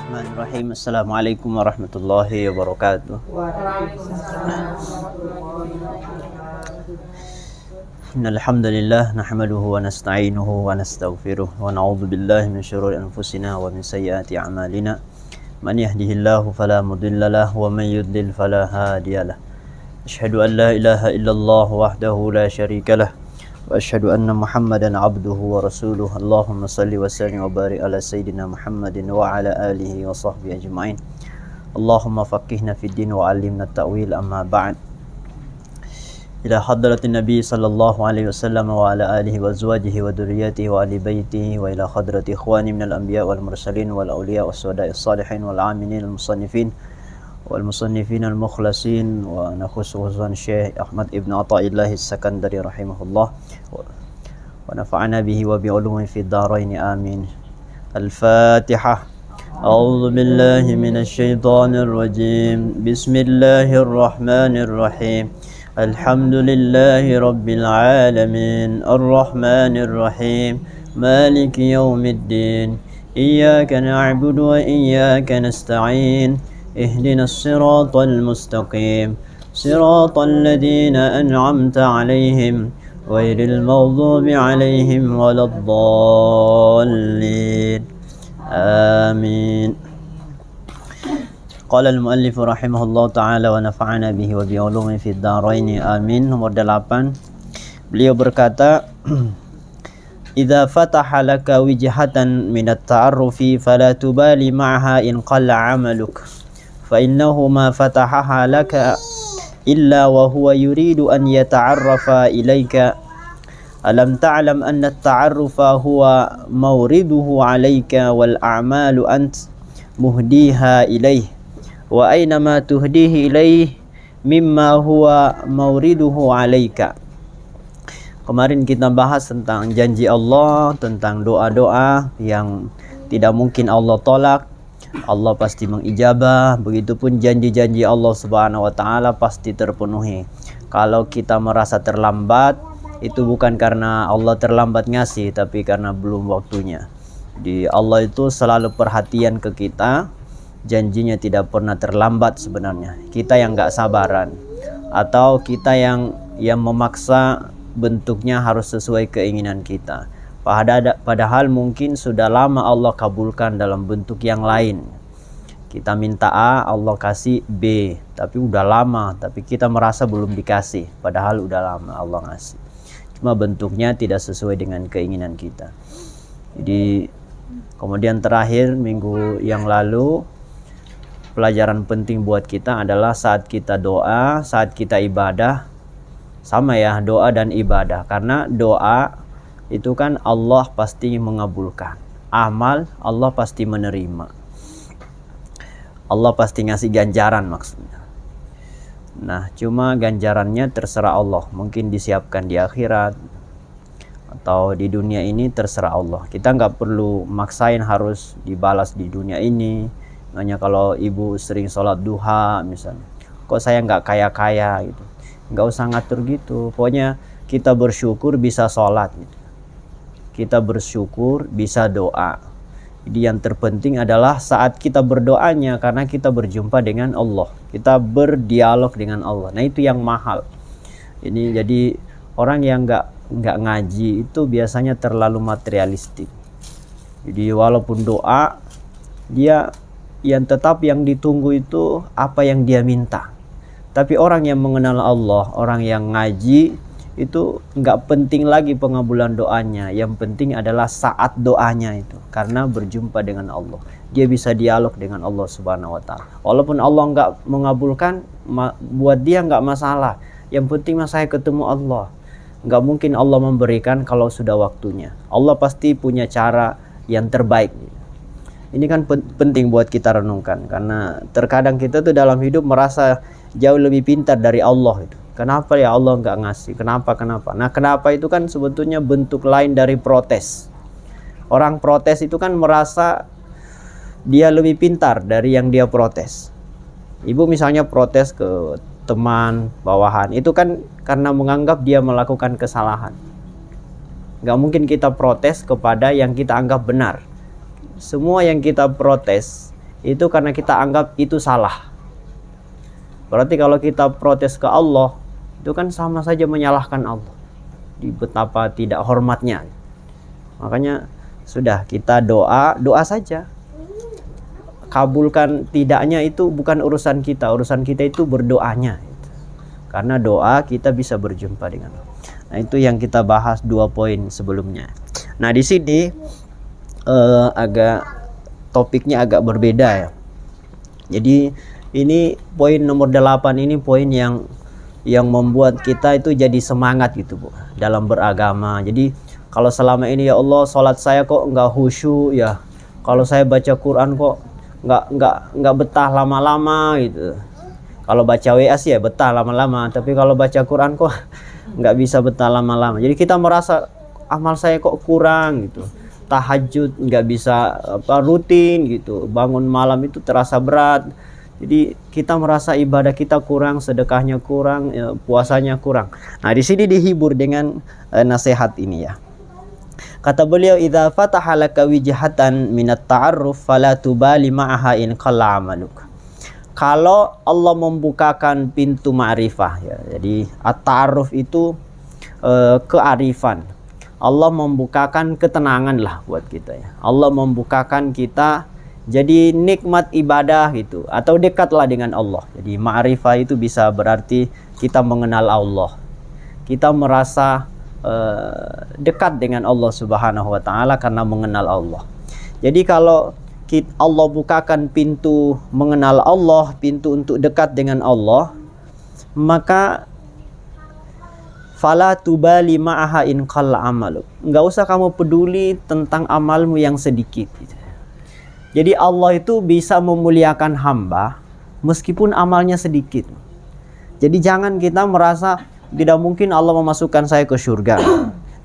Bismillahirrahmanirrahim. Assalamualaikum warahmatullahi wabarakatuh. Innal hamdalillah nahmaduhu wa nasta'inuhu wa nastaghfiruh wa na'udzu billahi min shururi anfusina wa min sayyiati a'malina. Man yahdihillahu fala mudilla lahu wa man yudlil fala hadiyalah. Asyhadu an la ilaha illallah wahdahu la syarika lah wa asyhadu anna Muhammadan abduhu wa rasuluh. Allahumma salli wa sallim wa barik ala sayyidina Muhammadin wa ala alihi wa sahbihi ajma'in. Allahumma faqihna fid din wa 'allimna at-ta'wil, amma ba'd. Ila hadratin Nabi sallallahu alaihi wasallam wa ala alihi wa azwajihi wa dhurriyyatihi wa ahli baitihi wa ila hadrati ikhwani minal anbiya wal mursalin wal awliya was shuhada'i salihin wal aminin al musannifin wal musannifin al mukhlasin wa nakhususan Syekh Ahmad Ibn Athaillah As-Sakandari rahimahullah wa nafa'ana bihi wa bi ulumi fid dharain, amin. Al-Fatihah. A'udzu billahi minasy syaithanir rajim. Bismillahirrahmanirrahim. Alhamdulillahi rabbil alamin. Arrahmanir rahim. Maliki yaumiddin. Iyyaka na'budu wa iyyaka nasta'in. Ihdinas siratal mustaqim. Siratal ladzina an'amta 'alaihim ghairil maghdubi 'alaihim waladdallin. Amin. Qala al-muallif rahimahullah ta'ala wa nafa'ana bihi wa bi'ulumi fid dharain, amin. Nomor 8, beliau berkata, idza fataha laka wijhatan min at-ta'arrufi fala tubali ma'aha in qalla 'amaluk fa innahu ma fatahaha laka illa wa huwa yuridu an yata'arrafa ilayka. Alam ta'lam anna at-ta'arrufa huwa mawriduhu 'alayka wal a'malu ant muhdiha ilayh wa aynama tuhdihi ilayh mimma huwa mawriduhu 'alayka. Kemarin kita bahas tentang janji Allah, tentang doa-doa yang tidak mungkin Allah tolak, Allah pasti mengijabah. Begitupun janji-janji Allah Subhanahu wa taala pasti terpenuhi. Kalau kita merasa terlambat, itu bukan karena Allah terlambat ngasih, tapi karena belum waktunya. Di Allah itu selalu perhatian ke kita. Janjinya tidak pernah terlambat sebenarnya. Kita yang gak sabaran, atau kita yang memaksa bentuknya harus sesuai keinginan kita. Padahal mungkin sudah lama Allah kabulkan dalam bentuk yang lain. Kita minta A, Allah kasih B, tapi udah lama, tapi kita merasa belum dikasih, padahal udah lama Allah ngasih. Cuma bentuknya tidak sesuai dengan keinginan kita. Jadi kemudian terakhir minggu yang lalu, pelajaran penting buat kita adalah saat kita doa, saat kita ibadah, sama ya, doa dan ibadah. Karena doa itu kan Allah pasti mengabulkan, amal Allah pasti menerima, Allah pasti ngasih ganjaran maksudnya. Nah, cuma ganjarannya terserah Allah. Mungkin disiapkan di akhirat atau di dunia ini, terserah Allah. Kita nggak perlu maksain harus dibalas di dunia ini. Hanya kalau ibu sering sholat duha misalnya, kok saya nggak kaya-kaya gitu, nggak usah ngatur gitu. Pokoknya kita bersyukur bisa sholat gitu. Kita bersyukur bisa doa. Jadi yang terpenting adalah saat kita berdoanya, karena kita berjumpa dengan Allah, kita berdialog dengan Allah. Nah, itu yang mahal. Ini jadi orang yang nggak ngaji itu biasanya terlalu materialistik. Jadi walaupun doa, dia yang tetap yang ditunggu itu apa yang dia minta. Tapi orang yang mengenal Allah, orang yang ngaji, itu nggak penting lagi pengabulan doanya. Yang penting adalah saat doanya itu, karena berjumpa dengan Allah, dia bisa dialog dengan Allah Subhanahu wa taala. Walaupun Allah nggak mengabulkan, buat dia nggak masalah. Yang penting saya ketemu Allah. Nggak mungkin Allah memberikan kalau sudah waktunya. Allah pasti punya cara yang terbaik. Ini kan penting buat kita renungkan, karena terkadang kita tuh dalam hidup merasa jauh lebih pintar dari Allah itu. Kenapa ya Allah nggak ngasih? Kenapa? Nah, kenapa itu kan sebetulnya bentuk lain dari protes. Orang protes itu kan merasa dia lebih pintar dari yang dia protes. Ibu misalnya protes ke teman bawahan, itu kan karena menganggap dia melakukan kesalahan. Nggak mungkin kita protes kepada yang kita anggap benar. Semua yang kita protes itu karena kita anggap itu salah. Berarti kalau kita protes ke Allah, itu kan sama saja menyalahkan Allah. Di betapa tidak hormatnya. Makanya sudah, kita doa saja. Kabulkan tidaknya itu bukan urusan kita. Urusan kita itu berdoanya. Karena doa kita bisa berjumpa dengan Allah. Nah, itu yang kita bahas 2 poin sebelumnya. Nah, di sini topiknya agak berbeda ya. Jadi ini poin nomor 8 ini poin yang membuat kita itu jadi semangat gitu, Bu, dalam beragama. Jadi kalau selama ini, ya Allah, sholat saya kok nggak khusyuk ya. Kalau saya baca Quran kok nggak betah lama-lama gitu. Kalau baca WA sih ya betah lama-lama, tapi kalau baca Quran kok nggak bisa betah lama-lama. Jadi kita merasa amal saya kok kurang gitu. Tahajud nggak bisa rutin gitu. Bangun malam itu terasa berat. Jadi kita merasa ibadah kita kurang, sedekahnya kurang, ya, puasanya kurang. Nah, di sini dihibur dengan nasihat ini ya. Kata beliau, idza fataha laka wijhatan minat ta'arruf fala tubali ma'aha in qalla amaluk. Kalau Allah membukakan pintu ma'rifah ya. Jadi at-ta'arruf itu kearifan. Allah membukakan ketenangan lah buat kita ya. Allah membukakan kita jadi nikmat ibadah gitu, atau dekatlah dengan Allah. Jadi ma'rifah itu bisa berarti kita mengenal Allah. Kita merasa dekat dengan Allah Subhanahu wa taala karena mengenal Allah. Jadi kalau Allah bukakan pintu mengenal Allah, pintu untuk dekat dengan Allah, maka fala tubali ma'aha in qalla amaluk. Enggak usah kamu peduli tentang amalmu yang sedikit. Jadi Allah itu bisa memuliakan hamba meskipun amalnya sedikit. Jadi jangan kita merasa tidak mungkin Allah memasukkan saya ke surga.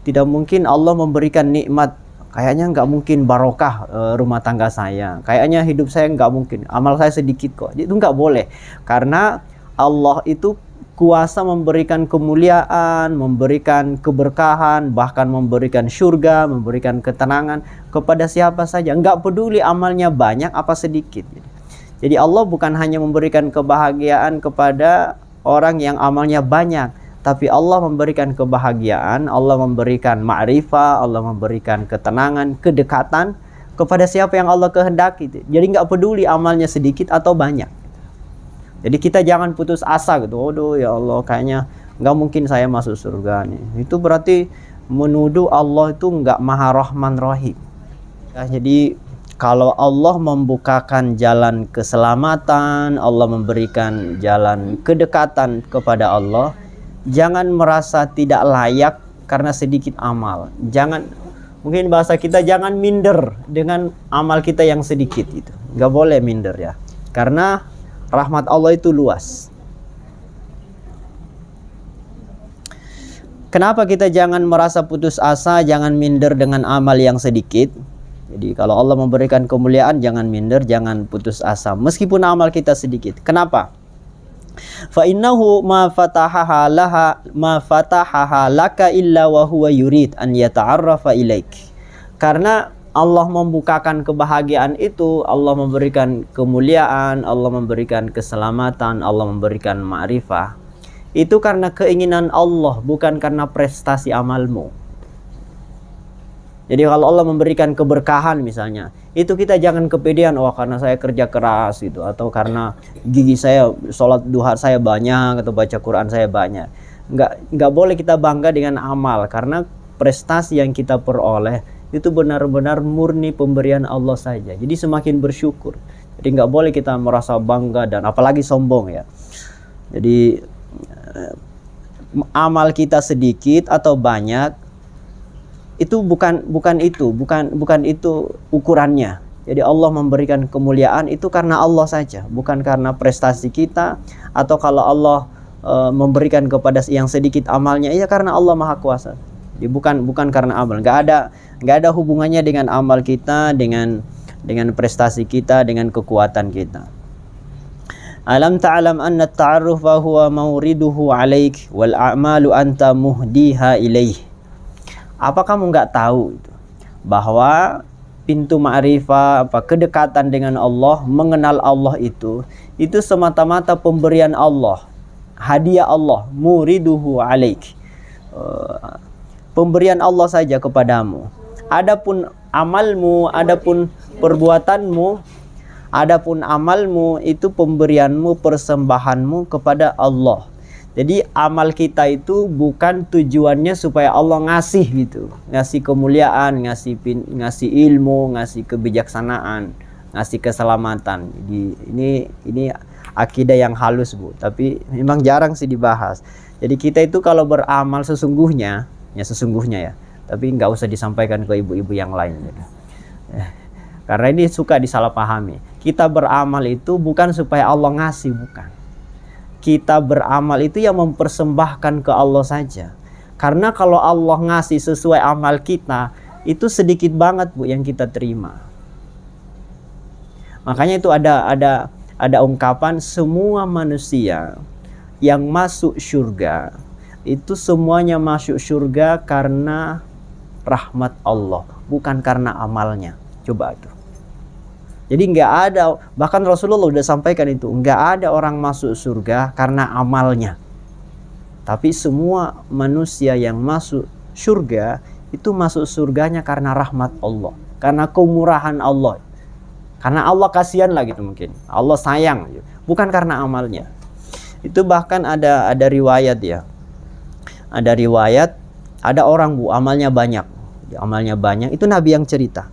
Tidak mungkin Allah memberikan nikmat. Kayaknya nggak mungkin barokah rumah tangga saya. Kayaknya hidup saya nggak mungkin. Amal saya sedikit kok. Itu nggak boleh. Karena Allah itu kuasa memberikan kemuliaan, memberikan keberkahan, bahkan memberikan surga, memberikan ketenangan kepada siapa saja. Nggak peduli amalnya banyak apa sedikit. Jadi Allah bukan hanya memberikan kebahagiaan kepada orang yang amalnya banyak, tapi Allah memberikan kebahagiaan, Allah memberikan ma'rifah, Allah memberikan ketenangan, kedekatan kepada siapa yang Allah kehendaki. Jadi nggak peduli amalnya sedikit atau banyak. Jadi kita jangan putus asa gitu. Waduh ya Allah, kayaknya nggak mungkin saya masuk surga nih. Itu berarti menuduh Allah itu nggak maha rahman rahim. Ya, jadi kalau Allah membukakan jalan keselamatan, Allah memberikan jalan kedekatan kepada Allah, jangan merasa tidak layak karena sedikit amal. Jangan, mungkin bahasa kita, jangan minder dengan amal kita yang sedikit itu. Nggak boleh minder ya. Karena rahmat Allah itu luas. Kenapa kita jangan merasa putus asa, jangan minder dengan amal yang sedikit? Jadi kalau Allah memberikan kemuliaan, jangan minder, jangan putus asa meskipun amal kita sedikit. Kenapa? Fa innahu ma fatahaha laka illa wa huwa yurid an yata'arrafa ilaik. Karena Allah membukakan kebahagiaan itu, Allah memberikan kemuliaan, Allah memberikan keselamatan, Allah memberikan ma'rifah. Itu karena keinginan Allah, bukan karena prestasi amalmu. Jadi kalau Allah memberikan keberkahan misalnya, itu kita jangan kepedean, wah karena saya kerja keras gitu, atau karena gigi saya, sholat duha saya banyak, atau baca Quran saya banyak. Nggak boleh kita bangga dengan amal, karena prestasi yang kita peroleh itu benar-benar murni pemberian Allah saja. Jadi semakin bersyukur. Jadi nggak boleh kita merasa bangga dan apalagi sombong ya. Jadi amal kita sedikit atau banyak itu bukan itu ukurannya. Jadi Allah memberikan kemuliaan itu karena Allah saja, bukan karena prestasi kita, atau kalau Allah memberikan kepada yang sedikit amalnya, ya karena Allah Maha Kuasa. Jadi bukan karena amal. Nggak ada hubungannya dengan amal kita, dengan prestasi kita, dengan kekuatan kita. Alam ta'lam anna at-ta'arrufa huwa mawriduhu 'alaik wal a'malu anta muhdiha ilaih. Apa kamu nggak tahu itu bahwa pintu ma'rifah, kedekatan dengan Allah, mengenal Allah itu semata-mata pemberian Allah, hadiah Allah, muriduhu alaik, pemberian Allah saja kepadamu. Adapun amalmu, adapun perbuatanmu, adapun amalmu itu pemberianmu, persembahanmu kepada Allah. Jadi amal kita itu bukan tujuannya supaya Allah ngasih gitu, ngasih kemuliaan, ngasih ilmu, ngasih kebijaksanaan, ngasih keselamatan. Ini akidah yang halus, Bu, tapi memang jarang sih dibahas. Jadi kita itu kalau beramal sesungguhnya ya, tapi nggak usah disampaikan ke ibu-ibu yang lain gitu. Karena ini suka disalahpahami. Kita beramal itu bukan supaya Allah ngasih, bukan. Kita beramal itu yang mempersembahkan ke Allah saja. Karena kalau Allah ngasih sesuai amal kita, itu sedikit banget, Bu, yang kita terima. Makanya itu ada ungkapan semua manusia yang masuk surga itu semuanya masuk surga karena rahmat Allah, bukan karena amalnya. Coba itu. Jadi nggak ada, bahkan Rasulullah udah sampaikan itu, nggak ada orang masuk surga karena amalnya. Tapi semua manusia yang masuk surga itu masuk surganya karena rahmat Allah, karena kemurahan Allah, karena Allah kasihan lah gitu mungkin. Allah sayang, bukan karena amalnya. Itu bahkan ada riwayat ya. Ada riwayat, ada orang, Bu, amalnya banyak. Amalnya banyak, itu Nabi yang cerita.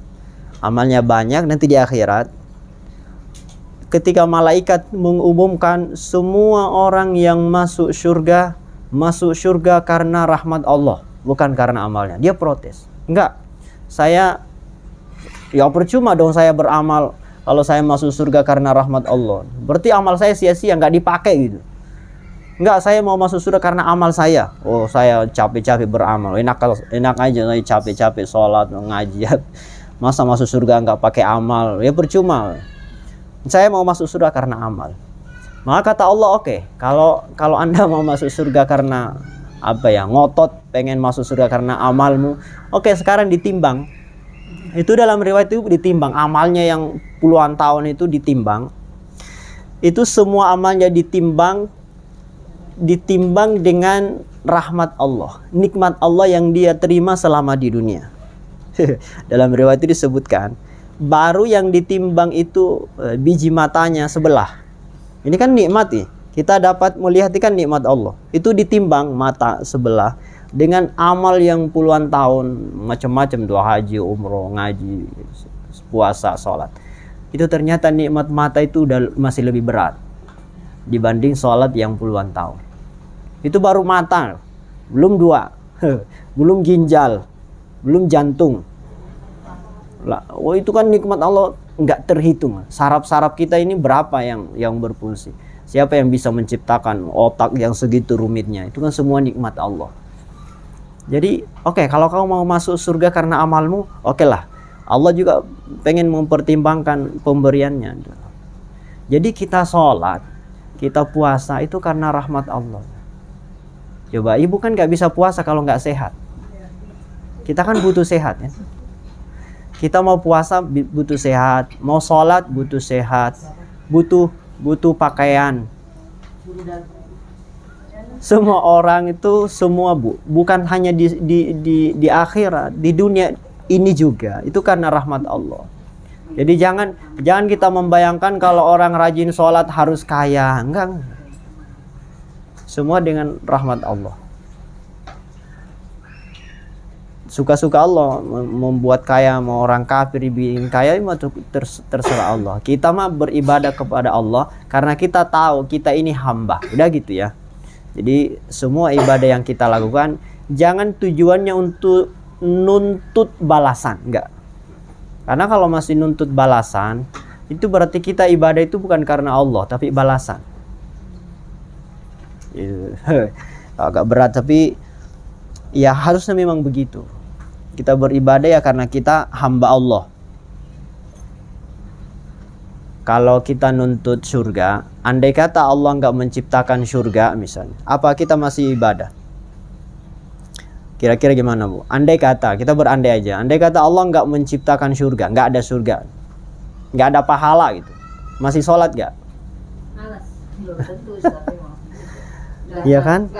Amalnya banyak, nanti di akhirat ketika malaikat mengumumkan semua orang yang masuk surga karena rahmat Allah, bukan karena amalnya. Dia protes. Enggak, saya ya percuma dong saya beramal kalau saya masuk surga karena rahmat Allah. Berarti amal saya sia-sia, nggak dipakai gitu. Enggak, saya mau masuk surga karena amal saya. Oh, saya capek-capek beramal. Enak aja saya capek-capek sholat, ngaji. Masa masuk surga nggak pakai amal? Ya percuma. Saya mau masuk surga karena amal. Maka kata Allah, oke, kalau Anda mau masuk surga karena ngotot pengen masuk surga karena amalmu, oke, sekarang ditimbang. Itu dalam riwayat itu ditimbang amalnya yang puluhan tahun itu ditimbang. Itu semua amalnya ditimbang dengan rahmat Allah, nikmat Allah yang dia terima selama di dunia. Dalam riwayat itu disebutkan, baru yang ditimbang itu biji matanya sebelah. Ini kan nikmat nih. Kita dapat melihat kan nikmat Allah. Itu ditimbang mata sebelah dengan amal yang puluhan tahun, macam-macam, doa haji, umroh, ngaji, puasa, sholat. Itu ternyata nikmat mata itu masih lebih berat dibanding sholat yang puluhan tahun. Itu baru mata, belum dua, belum ginjal, belum jantung. Oh, itu kan nikmat Allah nggak terhitung. Saraf-saraf kita ini berapa yang berfungsi? Siapa yang bisa menciptakan otak yang segitu rumitnya? Itu kan semua nikmat Allah. Jadi oke, kalau kamu mau masuk surga karena amalmu, oke lah. Allah juga pengen mempertimbangkan pemberiannya. Jadi kita sholat, kita puasa itu karena rahmat Allah. Coba, ibu kan nggak bisa puasa kalau nggak sehat. Kita kan butuh sehat ya. Kita mau puasa butuh sehat, mau sholat butuh sehat, butuh pakaian. Semua orang itu bukan hanya di akhirat, di dunia ini juga. Itu karena rahmat Allah. Jadi jangan kita membayangkan kalau orang rajin sholat harus kaya, enggak. Semua dengan rahmat Allah. Suka-suka Allah membuat kaya, mau orang kafir dibikin kaya, itu terserah Allah. Kita mah beribadah kepada Allah karena kita tahu kita ini hamba. Udah gitu ya. Jadi semua ibadah yang kita lakukan jangan tujuannya untuk nuntut balasan, enggak. Karena kalau masih nuntut balasan, itu berarti kita ibadah itu bukan karena Allah, tapi balasan. Agak berat, tapi ya harusnya memang begitu. Kita beribadah ya karena kita hamba Allah. Kalau kita nuntut surga, andai kata Allah nggak menciptakan surga misalnya, apa kita masih ibadah? Kira-kira gimana Bu? Andai kata, kita berandai aja, andai kata Allah nggak menciptakan surga, nggak ada surga, nggak ada pahala gitu, masih sholat nggak? Iya kan?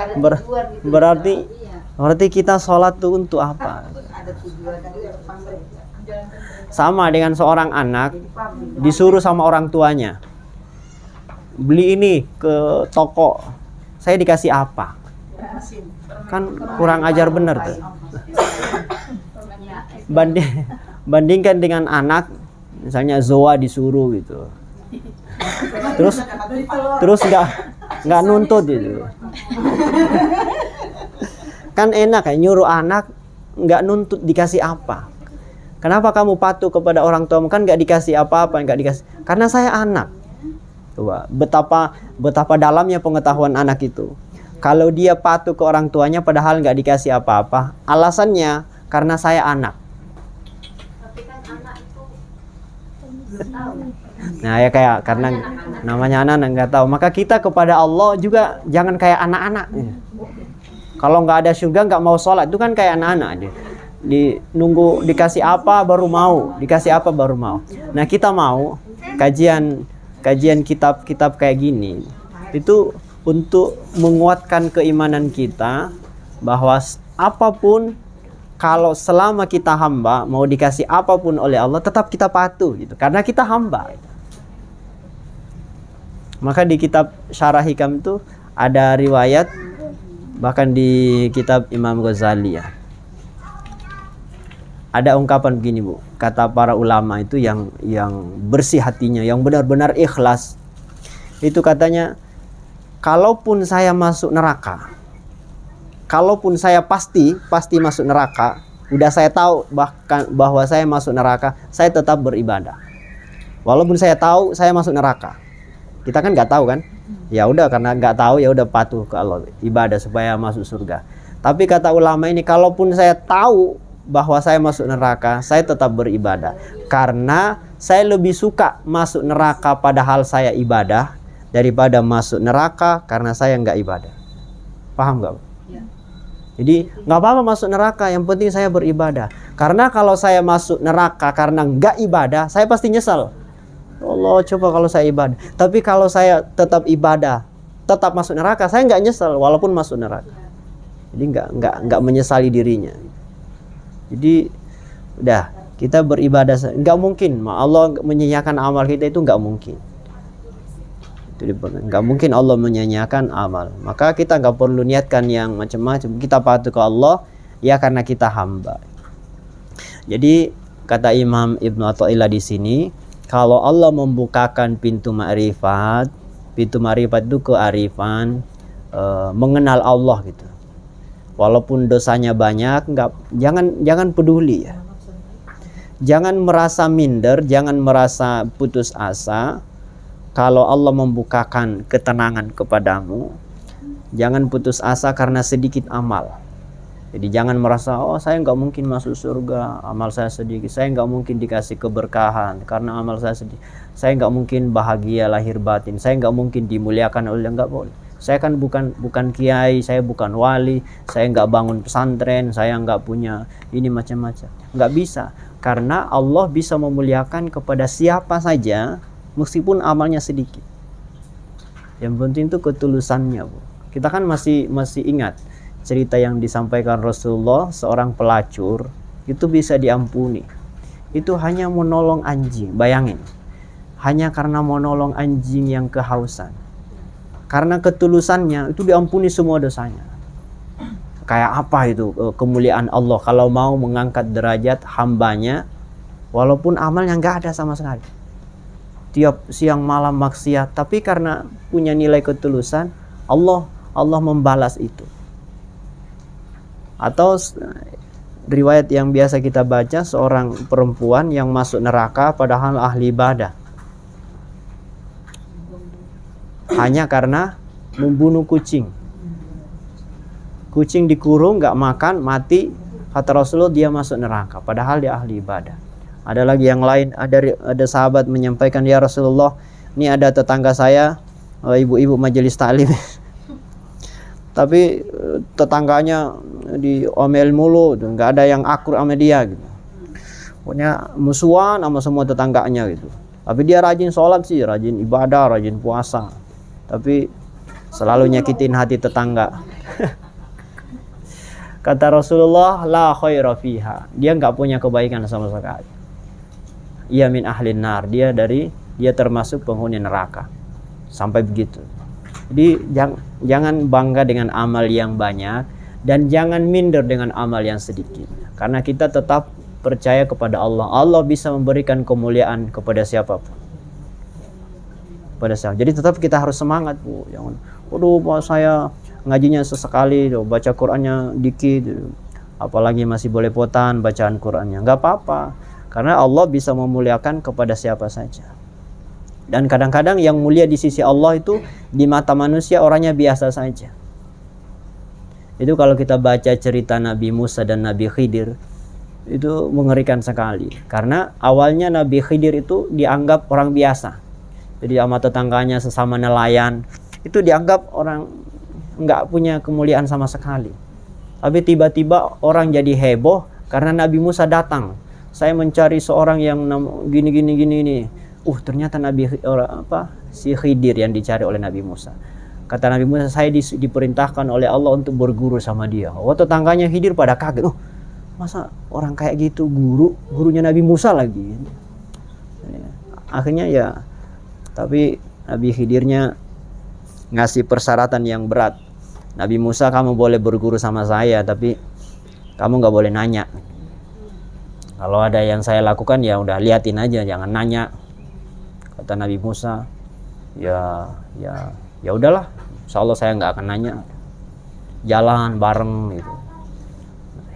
Berarti kita sholat tuh untuk apa? Sama dengan seorang anak disuruh sama orang tuanya, beli ini ke toko, saya dikasih apa? Kan kurang ajar bener tuh. Bandingkan dengan anak, misalnya Zoa disuruh gitu, terus nggak nuntut gitu. Kan enak ya nyuruh anak nggak nuntut dikasih apa. Kenapa kamu patuh kepada orang tuamu? Kan nggak dikasih apa-apa, nggak dikasih. Karena saya anak. Coba betapa dalamnya pengetahuan anak itu. Kalau dia patuh ke orang tuanya padahal nggak dikasih apa-apa, alasannya karena saya anak. Tapi kan anak itu belum tahu. Nah ya kayak karena namanya anak nggak tahu. Maka kita kepada Allah juga jangan kayak anak-anak. Kalau nggak ada surga nggak mau sholat, itu kan kayak anak-anak. Nunggu dikasih apa baru mau, dikasih apa baru mau. Nah kita mau kajian kitab-kitab kayak gini itu untuk menguatkan keimanan kita bahwa apapun, kalau selama kita hamba mau dikasih apapun oleh Allah tetap kita patuh gitu, karena kita hamba. Maka di kitab Syarah Hikam itu ada riwayat, bahkan di kitab Imam Ghazali ya, ada ungkapan begini Bu, kata para ulama itu yang bersih hatinya, yang benar-benar ikhlas. Itu katanya, kalaupun saya masuk neraka, kalaupun saya pasti masuk neraka, udah saya tahu bahkan bahwa saya masuk neraka, saya tetap beribadah. Walaupun saya tahu saya masuk neraka. Kita kan nggak tahu kan? Ya udah, karena nggak tahu ya udah patuh ke Allah, ibadah supaya masuk surga. Tapi kata ulama ini, kalaupun saya tahu bahwa saya masuk neraka, saya tetap beribadah. Karena saya lebih suka masuk neraka padahal saya ibadah daripada masuk neraka karena saya nggak ibadah. Paham nggak? Ya. Jadi nggak apa-apa masuk neraka, yang penting saya beribadah. Karena kalau saya masuk neraka karena nggak ibadah, saya pasti nyesal. Allah, coba kalau saya ibadah. Tapi kalau saya tetap ibadah, tetap masuk neraka, saya nggak nyesal walaupun masuk neraka. Jadi nggak menyesali dirinya. Jadi udah, kita beribadah, nggak mungkin Allah menyanyiakan amal kita, itu nggak mungkin. Nggak mungkin Allah menyanyiakan amal. Maka kita nggak perlu niatkan yang macam-macam. Kita patuh ke Allah ya karena kita hamba. Jadi kata Imam Ibnu Athaillah di sini, kalau Allah membukakan pintu ma'rifat itu kearifan, mengenal Allah gitu. Walaupun dosanya banyak, jangan peduli ya. Jangan merasa minder, jangan merasa putus asa. Kalau Allah membukakan ketenangan kepadamu, jangan putus asa karena sedikit amal. Jadi jangan merasa, oh saya nggak mungkin masuk surga, amal saya sedikit. Saya nggak mungkin dikasih keberkahan karena amal saya sedikit. Saya nggak mungkin bahagia lahir batin. Saya nggak mungkin dimuliakan oleh, nggak boleh. Saya kan bukan kiai, saya bukan wali, saya nggak bangun pesantren, saya nggak punya ini macam-macam. Nggak bisa, karena Allah bisa memuliakan kepada siapa saja, meskipun amalnya sedikit. Yang penting itu ketulusannya, Bu. Kita kan masih ingat cerita yang disampaikan Rasulullah, seorang pelacur itu bisa diampuni. Itu hanya menolong anjing, bayangin. Hanya karena menolong anjing yang kehausan. Karena ketulusannya itu diampuni semua dosanya. Kayak apa itu kemuliaan Allah kalau mau mengangkat derajat hambanya walaupun amalnya nggak ada sama sekali. Tiap siang malam maksiat, tapi karena punya nilai ketulusan, Allah membalas itu. Atau riwayat yang biasa kita baca, seorang perempuan yang masuk neraka padahal ahli ibadah, hanya karena membunuh kucing. Kucing dikurung, nggak makan, mati. Kata Rasulullah dia masuk neraka padahal dia ahli ibadah. Ada lagi yang lain, ada sahabat menyampaikan, ya Rasulullah, ini ada tetangga saya, ibu-ibu majelis taklim, tapi tetangganya diomel mulu, nggak ada yang akur sama dia gitu. Pokoknya musuhan sama semua tetangganya gitu. Tapi dia rajin sholat sih, rajin ibadah, rajin puasa, tapi selalu nyakitin hati tetangga. Kata Rasulullah, la khaira fiha, dia nggak punya kebaikan sama sekali. Ia min ahlin nar, dia termasuk penghuni neraka. Sampai begitu. Jadi jangan bangga dengan amal yang banyak dan jangan minder dengan amal yang sedikit. Karena kita tetap percaya kepada Allah. Allah bisa memberikan kemuliaan kepada siapapun. Pada siapa. Jadi tetap kita harus semangat, Bu. Jangan, waduh, Pak, saya ngajinya sesekali, baca Qur'annya dikit, apalagi masih boleh potan bacaan Qur'annya. Nggak apa-apa. Karena Allah bisa memuliakan kepada siapa saja. Dan kadang-kadang yang mulia di sisi Allah itu di mata manusia orangnya biasa saja. Itu kalau kita baca cerita Nabi Musa dan Nabi Khidir, itu mengerikan sekali. Karena awalnya Nabi Khidir itu dianggap orang biasa. Jadi sama tetangganya sesama nelayan, itu dianggap orang nggak punya kemuliaan sama sekali. Tapi tiba-tiba orang jadi heboh karena Nabi Musa datang. Saya mencari seorang yang gini nih. Ternyata si Khidir yang dicari oleh Nabi Musa. Kata Nabi Musa, saya diperintahkan oleh Allah untuk berguru sama dia. Tetangganya Khidir pada kaget. Masa orang kayak gitu gurunya Nabi Musa lagi. Akhirnya ya, tapi Nabi Khidirnya ngasih persyaratan yang berat. Nabi Musa, kamu boleh berguru sama saya, tapi kamu nggak boleh nanya. Kalau ada yang saya lakukan ya udah liatin aja, jangan nanya. Kata Nabi Musa, ya udahlah, insya Allah saya nggak akan nanya. Jalan bareng gitu.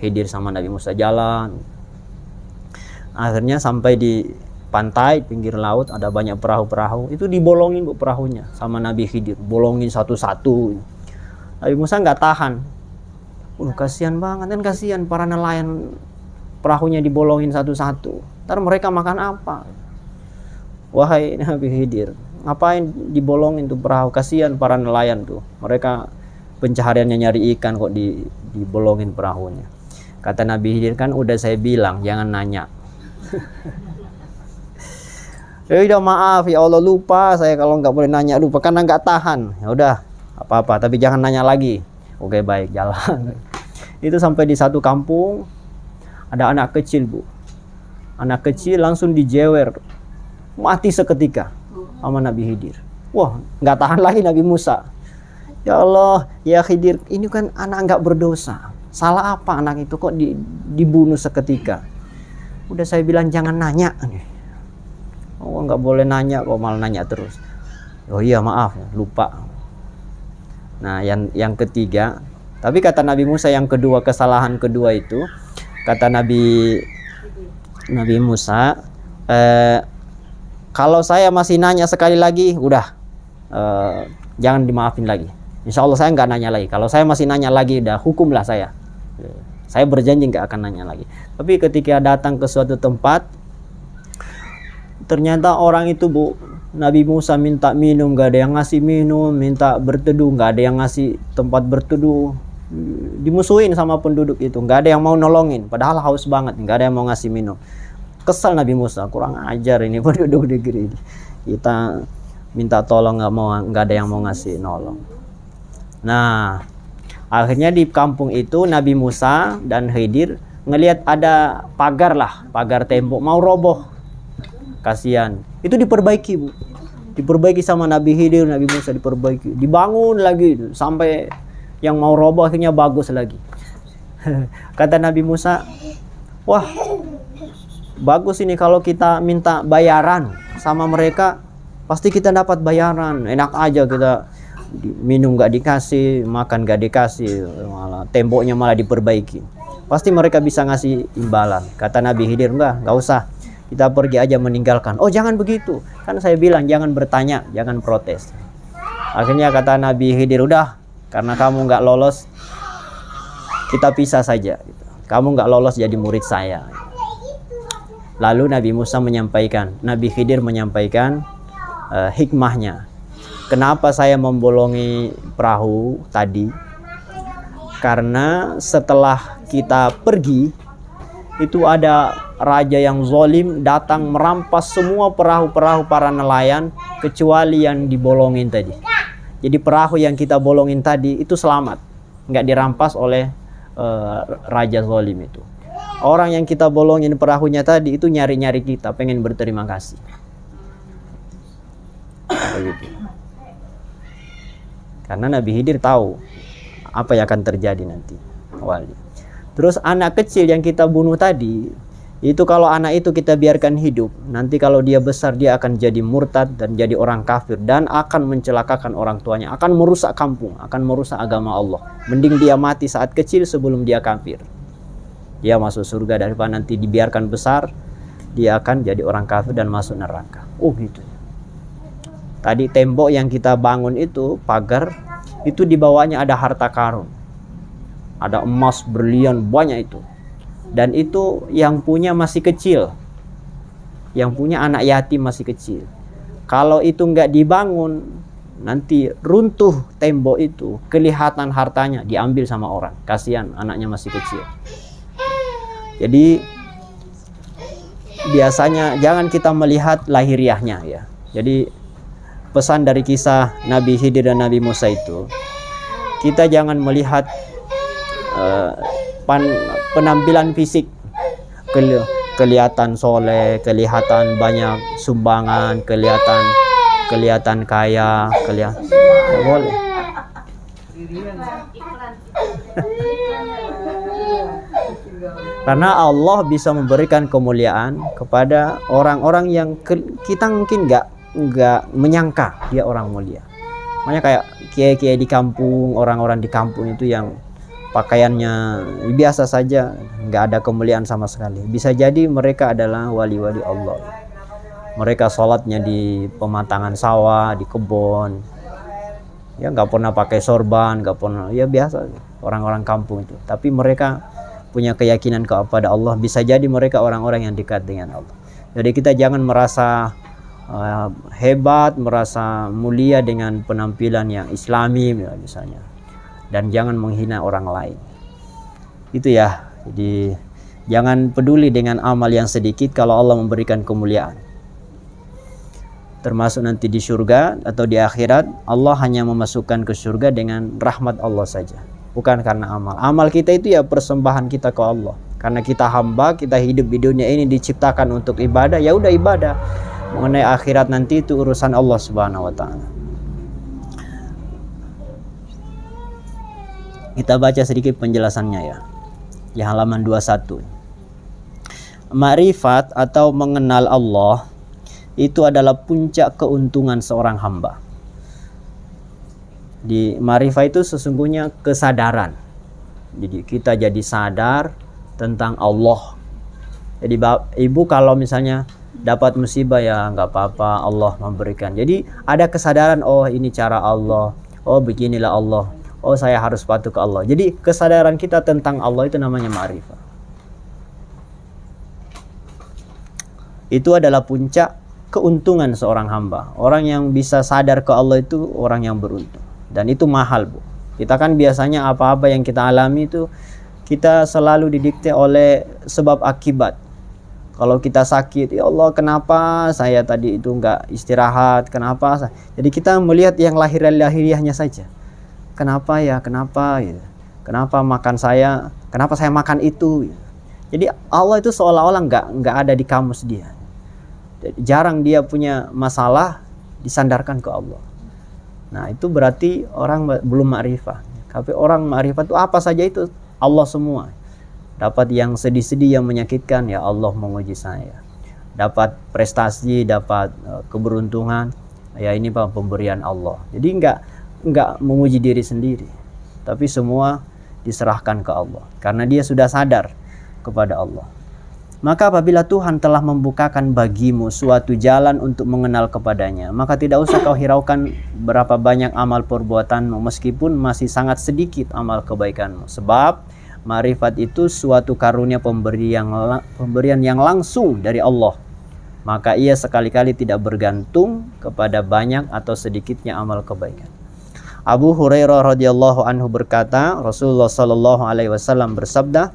Khidir sama Nabi Musa jalan. Akhirnya sampai di pantai pinggir laut, ada banyak perahu-perahu. Itu dibolongin, Bu, perahunya sama Nabi Khidir, bolongin satu-satu. Nabi Musa nggak tahan. Kasihan banget, kan kasihan para nelayan, perahunya dibolongin satu-satu. Ntar mereka makan apa? Wahai Nabi Khidir, ngapain dibolongin tuh perahu? Kasihan para nelayan tuh. Mereka pencahariannya nyari ikan kok dibolongin perahunya. Kata Nabi Khidir, kan udah saya bilang jangan nanya. Ya udah, maaf ya Allah, lupa saya kalau nggak boleh nanya, lupa karena nggak tahan. Ya udah, apa-apa, tapi jangan nanya lagi. Oke, baik, jalan. Itu sampai di satu kampung ada anak kecil, Bu. Anak kecil langsung dijewer, mati seketika sama Nabi Khidir. Wah, nggak tahan lagi Nabi Musa. Ya Allah, ya Khidir, ini kan anak nggak berdosa. Salah apa anak itu kok dibunuh seketika? Udah saya bilang jangan nanya. Nggak boleh nanya, kok malah nanya terus. Oh iya, maaf, lupa. Nah, yang ketiga, tapi kata Nabi Musa yang kedua, kesalahan kedua itu, kata Nabi Musa, kalau saya masih nanya sekali lagi, udah jangan dimaafin lagi. Insya Allah saya nggak nanya lagi. Kalau saya masih nanya lagi, udah hukumlah saya. Saya berjanji nggak akan nanya lagi. Tapi ketika datang ke suatu tempat, ternyata orang itu, Bu, Nabi Musa minta minum, nggak ada yang ngasih minum. Minta berteduh, nggak ada yang ngasih tempat berteduh. Dimusuhin sama penduduk itu, nggak ada yang mau nolongin. Padahal haus banget, nggak ada yang mau ngasih minum. Kesal Nabi Musa, kurang ajar ini penduduk negeri ini. Kita minta tolong nggak ada yang mau ngasih nolong. Nah, akhirnya di kampung itu Nabi Musa dan Khidir ngelihat ada pagar tembok mau roboh. Kasihan. Itu diperbaiki, Bu. Diperbaiki sama Nabi Khidir, Nabi Musa diperbaiki. Dibangun lagi sampai yang mau roboh akhirnya bagus lagi. Kata Nabi Musa, wah, bagus ini kalau kita minta bayaran sama mereka, pasti kita dapat bayaran. Enak aja kita minum nggak dikasih, makan nggak dikasih, malah temboknya malah diperbaiki. Pasti mereka bisa ngasih imbalan. Kata Nabi Khidir, nggak usah. Kita pergi aja meninggalkan. Oh, jangan begitu. Kan saya bilang jangan bertanya, jangan protes. Akhirnya kata Nabi Khidir, udah, karena kamu nggak lolos, kita pisah saja. Kamu nggak lolos jadi murid saya. Lalu Nabi Khidir menyampaikan hikmahnya. Kenapa saya membolongi perahu tadi? Karena setelah kita pergi, itu ada raja yang zalim datang merampas semua perahu-perahu para nelayan kecuali yang dibolongin tadi. Jadi perahu yang kita bolongin tadi itu selamat, nggak dirampas oleh raja zalim itu. Orang yang kita bolongin perahunya tadi itu nyari-nyari kita, pengen berterima kasih. Begitu. Karena Nabi Khidir tahu apa yang akan terjadi nanti. Terus anak kecil yang kita bunuh tadi, itu kalau anak itu kita biarkan hidup, nanti kalau dia besar dia akan jadi murtad dan jadi orang kafir dan akan mencelakakan orang tuanya, akan merusak kampung, akan merusak agama Allah. Mending dia mati saat kecil sebelum dia kafir. Dia masuk surga daripada nanti dibiarkan besar, dia akan jadi orang kafir dan masuk neraka. Oh gitu. Tadi tembok yang kita bangun itu, pagar, itu di bawahnya ada harta karun. Ada emas, berlian, banyak itu. Dan itu yang punya masih kecil. Yang punya anak yatim masih kecil. Kalau itu nggak dibangun, nanti runtuh tembok itu, kelihatan hartanya, diambil sama orang. Kasihan anaknya masih kecil. Jadi biasanya jangan kita melihat lahiriahnya ya. Jadi pesan dari kisah Nabi Khidir dan Nabi Musa itu, kita jangan melihat penampilan fisik, kelihatan soleh, kelihatan banyak sumbangan, kelihatan kaya, boleh. Karena Allah bisa memberikan kemuliaan kepada orang-orang yang kita mungkin nggak menyangka dia orang mulia. Makanya kayak kiai-kiai di kampung, orang-orang di kampung itu yang pakaiannya biasa saja, nggak ada kemuliaan sama sekali. Bisa jadi mereka adalah wali-wali Allah. Mereka sholatnya di pematangan sawah, di kebun, ya nggak pernah pakai sorban, nggak pernah, ya biasa orang-orang kampung itu. Tapi mereka punya keyakinan kepada Allah. Bisa jadi mereka orang-orang yang dekat dengan Allah. Jadi kita jangan merasa hebat, merasa mulia dengan penampilan yang islami misalnya, dan jangan menghina orang lain. Itu ya. Jadi jangan peduli dengan amal yang sedikit kalau Allah memberikan kemuliaan. Termasuk nanti di surga atau di akhirat, Allah hanya memasukkan ke surga dengan rahmat Allah saja, bukan karena amal. Amal kita itu ya persembahan kita ke Allah. Karena kita hamba, kita hidup di dunia ini diciptakan untuk ibadah, ya udah ibadah. Mengenai akhirat nanti itu urusan Allah Subhanahu wa taala. Kita baca sedikit penjelasannya ya. Di halaman 21. Ma'rifat atau mengenal Allah itu adalah puncak keuntungan seorang hamba. Di ma'rifat itu sesungguhnya kesadaran. Jadi kita jadi sadar tentang Allah. Jadi ibu kalau misalnya dapat musibah ya nggak apa-apa, Allah memberikan. Jadi ada kesadaran, oh ini cara Allah, oh beginilah Allah, oh saya harus patuh ke Allah. Jadi kesadaran kita tentang Allah itu namanya ma'rifah. Itu adalah puncak keuntungan seorang hamba. Orang yang bisa sadar ke Allah itu orang yang beruntung. Dan itu mahal, Bu. Kita kan biasanya apa-apa yang kita alami itu kita selalu didikte oleh sebab akibat. Kalau kita sakit, ya Allah kenapa saya tadi itu nggak istirahat, kenapa? Jadi kita melihat yang lahiriahnya saja. Kenapa ya, kenapa ya? Kenapa makan saya, kenapa saya makan itu? Jadi Allah itu seolah-olah nggak ada di kamus dia. Jarang dia punya masalah disandarkan ke Allah. Nah itu berarti orang belum ma'rifah. Tapi orang ma'rifah itu apa saja itu Allah semua. Dapat yang sedih-sedih, yang menyakitkan, ya Allah menguji saya. Dapat prestasi, dapat keberuntungan, ya ini pemberian Allah. Jadi enggak menguji diri sendiri, tapi semua diserahkan ke Allah. Karena dia sudah sadar kepada Allah. Maka apabila Tuhan telah membukakan bagimu suatu jalan untuk mengenal kepadanya, maka tidak usah kau hiraukan berapa banyak amal perbuatanmu, meskipun masih sangat sedikit amal kebaikanmu. Sebab ma'rifat itu suatu karunia pemberian yang langsung dari Allah. Maka ia sekali-kali tidak bergantung kepada banyak atau sedikitnya amal kebaikan. Abu Hurairah radhiyallahu anhu berkata, Rasulullah sallallahu alaihi wasallam bersabda,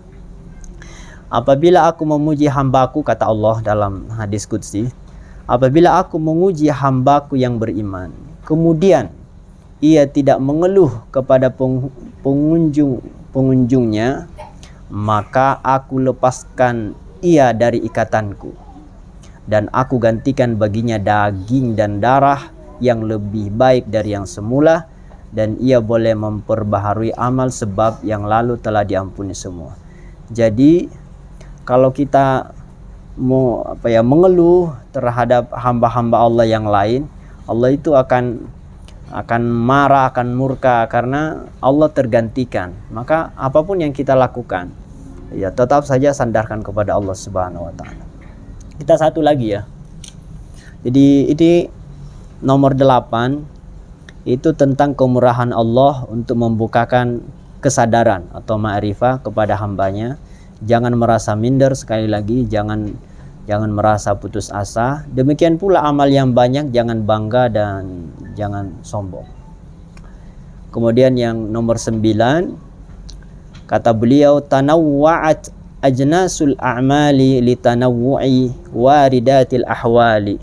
apabila aku memuji hambaku, kata Allah dalam hadis qudsi, apabila aku menguji hambaku yang beriman, kemudian ia tidak mengeluh kepada pengunjungnya, maka aku lepaskan ia dari ikatanku, dan aku gantikan baginya daging dan darah yang lebih baik dari yang semula, dan ia boleh memperbaharui amal sebab yang lalu telah diampuni semua. Jadi kalau kita mau mengeluh terhadap hamba-hamba Allah yang lain, Allah itu akan marah, akan murka, karena Allah tergantikan. Maka apapun yang kita lakukan, ya tetap saja sandarkan kepada Allah Subhanahu wa taala. Kita satu lagi ya. Jadi ini nomor 8, itu tentang kemurahan Allah untuk membukakan kesadaran atau ma'rifah kepada hambanya. Jangan merasa minder, sekali lagi jangan merasa putus asa. Demikian pula amal yang banyak, jangan bangga dan jangan sombong. Kemudian yang nomor 9, kata beliau, tanawwa'at ajnasul a'mali litanawwu'i waridatil ahwali.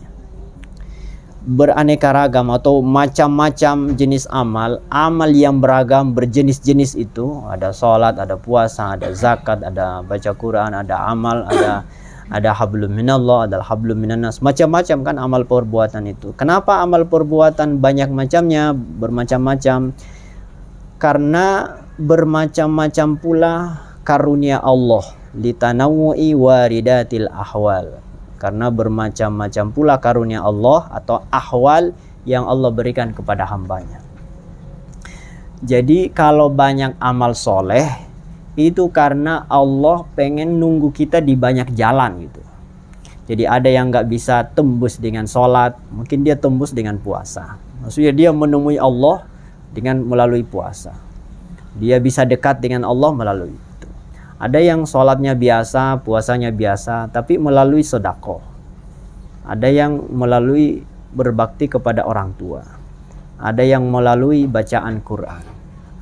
Beraneka ragam atau macam-macam jenis amal yang beragam, berjenis-jenis itu. Ada sholat, ada puasa, ada zakat, ada baca Quran, ada amal, ada hablum minallah, ada hablum minannas, macam-macam kan amal perbuatan itu. Kenapa amal perbuatan banyak macamnya, bermacam-macam? Karena bermacam-macam pula karunia Allah, litanawwu'i waridatil ahwal. Karena bermacam-macam pula karunia Allah atau ahwal yang Allah berikan kepada hambanya. Jadi kalau banyak amal soleh, itu karena Allah pengen nunggu kita di banyak jalan gitu. Jadi ada yang nggak bisa tembus dengan sholat, mungkin dia tembus dengan puasa. Maksudnya dia menemui Allah dengan melalui puasa. Dia bisa dekat dengan Allah melalui itu. Ada yang sholatnya biasa, puasanya biasa, tapi melalui sedekah. Ada yang melalui berbakti kepada orang tua. Ada yang melalui bacaan Quran.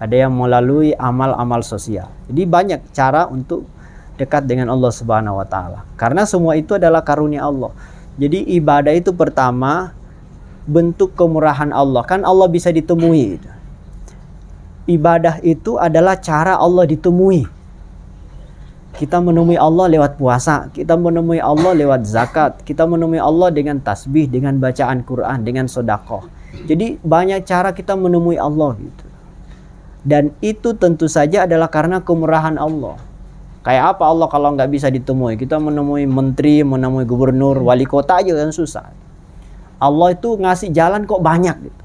Ada yang melalui amal-amal sosial. Jadi banyak cara untuk dekat dengan Allah Subhanahu wa taala. Karena semua itu adalah karunia Allah. Jadi ibadah itu pertama bentuk kemurahan Allah. Kan Allah bisa ditemui. Ibadah itu adalah cara Allah ditemui. Kita menemui Allah lewat puasa, kita menemui Allah lewat zakat, kita menemui Allah dengan tasbih, dengan bacaan Quran, dengan sedekah. Jadi banyak cara kita menemui Allah gitu. Dan itu tentu saja adalah karena kemurahan Allah. Kayak apa Allah kalau nggak bisa ditemui? Kita menemui menteri, menemui gubernur, wali kota aja kan susah. Allah itu ngasih jalan kok banyak gitu.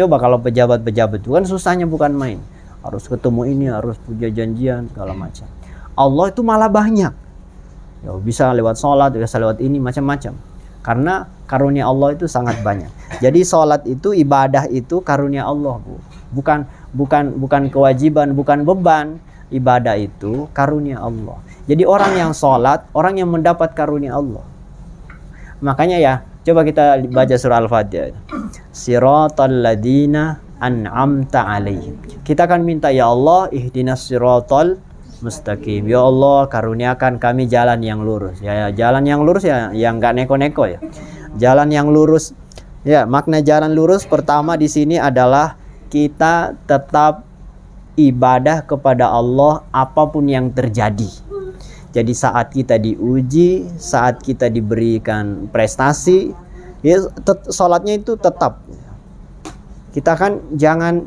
Coba kalau pejabat-pejabat itu kan susahnya bukan main. Harus ketemu ini, harus punya janjian, segala macam. Allah itu malah banyak. Ya, bisa lewat sholat, bisa lewat ini, macam-macam. Karena karunia Allah itu sangat banyak. Jadi sholat itu, ibadah itu karunia Allah, Bu. Bukan kewajiban, bukan beban. Ibadah itu karunia Allah. Jadi orang yang sholat, orang yang mendapat karunia Allah. Makanya ya, coba kita baca surah Al-Fatihah. Siratal ladina an'amta alaihim. Kita akan minta, ya Allah, ihdinas siratal mustaqim. Ya Allah, karuniakan kami jalan yang lurus. Ya, jalan yang lurus ya, yang nggak neko-neko ya. Jalan yang lurus. Ya, makna jalan lurus pertama di sini adalah kita tetap ibadah kepada Allah apapun yang terjadi. Jadi saat kita diuji, saat kita diberikan prestasi, ya sholatnya itu tetap. Kita kan jangan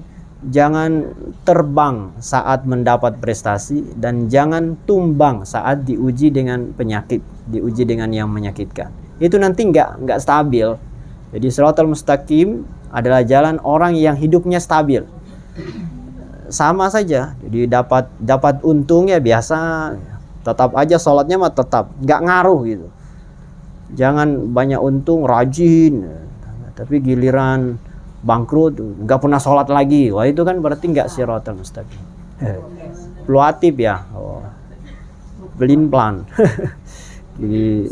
terbang saat mendapat prestasi, dan jangan tumbang saat diuji dengan penyakit, diuji dengan yang menyakitkan. Itu nanti nggak stabil. Jadi shiratal mustaqim adalah jalan orang yang hidupnya stabil. Sama saja, jadi dapat untungnya biasa, tetap aja sholatnya mah tetap, nggak ngaruh gitu. Jangan banyak untung, rajin, tapi giliran bangkrut, nggak pernah sholat lagi. Wah, itu kan berarti nggak shiratal mustaqim. Fluktuatif ya, belin plan. Jadi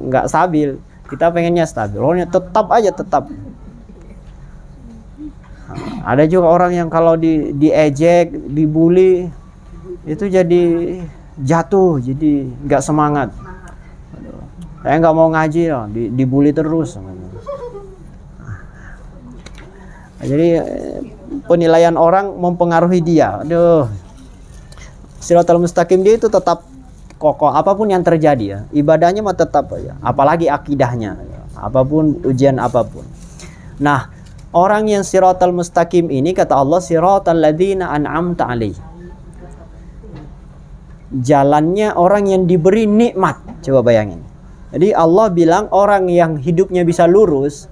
nggak stabil. Kita pengennya stabil. Pokoknya tetap aja tetap. Ada juga orang yang kalau diejek, dibully, itu jadi jatuh, jadi nggak semangat. Saya nggak mau ngaji loh, dibully terus. Jadi penilaian orang mempengaruhi dia. Aduh, Shiratal Mustaqim dia itu tetap kokoh apapun yang terjadi ya. Ibadahnya mah tetap aja, apalagi akidahnya, apapun ujian apapun. Nah, orang yang Shiratal Mustaqim ini kata Allah Shiratal ladzina an'amta alaihim. Jalannya orang yang diberi nikmat. Coba bayangin. Jadi Allah bilang orang yang hidupnya bisa lurus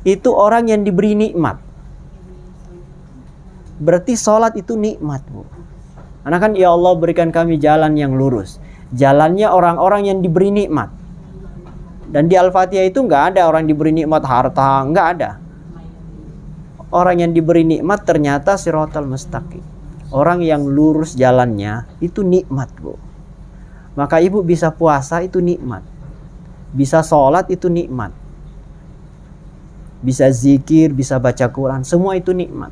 itu orang yang diberi nikmat. Berarti sholat itu nikmat, Bu. Karena kan ya Allah berikan kami jalan yang lurus. Jalannya orang-orang yang diberi nikmat. Dan di Al-Fatihah itu nggak ada orang diberi nikmat harta, nggak ada. Orang yang diberi nikmat ternyata Shiratal Mustaqim. Orang yang lurus jalannya itu nikmat, Bu. Maka ibu bisa puasa itu nikmat. Bisa sholat itu nikmat. Bisa zikir, bisa baca Quran, semua itu nikmat.